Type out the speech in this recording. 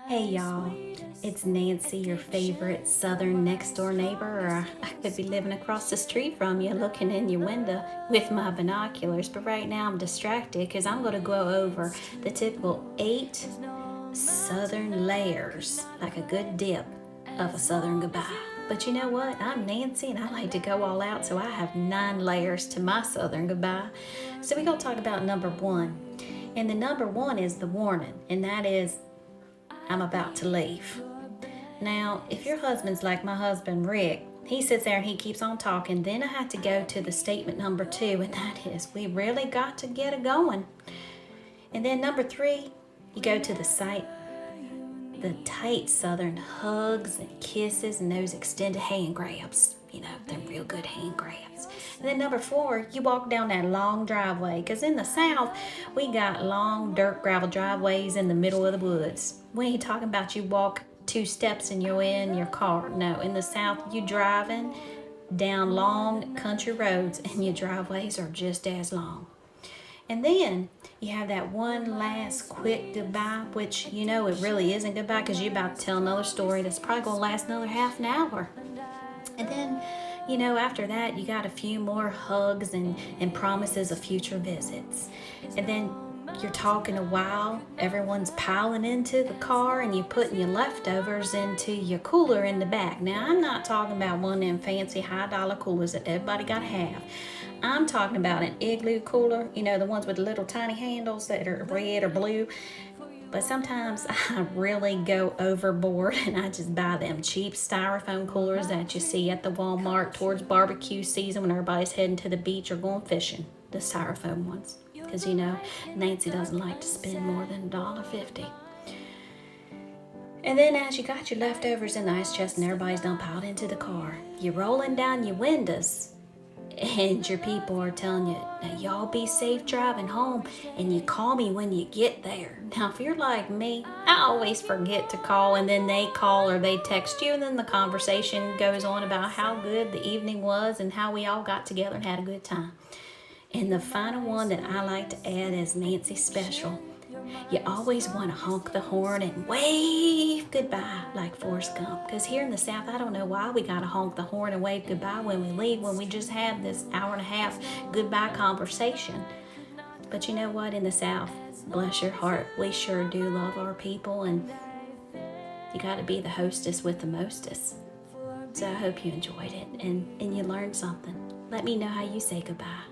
Hey y'all, it's Nancy, your favorite southern next door neighbor, or I could be living across the street from you looking in your window with my binoculars, but right now I'm distracted because I'm going to go over the typical 8 southern layers, like a good dip of a southern goodbye. But you know what? I'm Nancy and I like to go all out, so I have 9 layers to my southern goodbye. So we're going to talk about number 1. And the number 1 is the warning, and that is I'm about to leave. Now, if your husband's like my husband Rick, he sits there and he keeps on talking, then I have to go to the statement number 2, and that is we really got to get it going. And then number 3, you go to the tight southern hugs and kisses and those extended hand grabs. You know, them real good hand grabs. And then number 4, you walk down that long driveway. Because in the South, we got long dirt gravel driveways in the middle of the woods. We ain't talking about you walk 2 steps and you're in your car. No, in the South, you driving down long country roads and your driveways are just as long. And then you have that one last quick goodbye, which you know it really isn't goodbye because you're about to tell another story that's probably going to last another half an hour. And then, you know, after that, you got a few more hugs and promises of future visits. And then you're talking a while, everyone's piling into the car and you're putting your leftovers into your cooler in the back. Now, I'm not talking about one of them fancy $high coolers that everybody got to have. I'm talking about an Igloo cooler, you know, the ones with the little tiny handles that are red or blue. But sometimes I really go overboard and I just buy them cheap styrofoam coolers that you see at the Walmart towards barbecue season when everybody's heading to the beach or going fishing. The styrofoam ones. Because, you know, Nancy doesn't like to spend more than $1.50. And then as you got your leftovers in the ice chest and everybody's done piled into the car, you're rolling down your windows and your people are telling you, now y'all be safe driving home and you call me when you get there. Now, if you're like me, I always forget to call and then they call or they text you and then the conversation goes on about how good the evening was and how we all got together and had a good time. And the final one that I like to add as Nancy's special, you always want to honk the horn and wave goodbye like Forrest Gump. Because here in the South, I don't know why we got to honk the horn and wave goodbye when we leave, when we just had this hour and a half goodbye conversation. But you know what? In the South, bless your heart, we sure do love our people, and you got to be the hostess with the mostest. So I hope you enjoyed it and you learned something. Let me know how you say goodbye.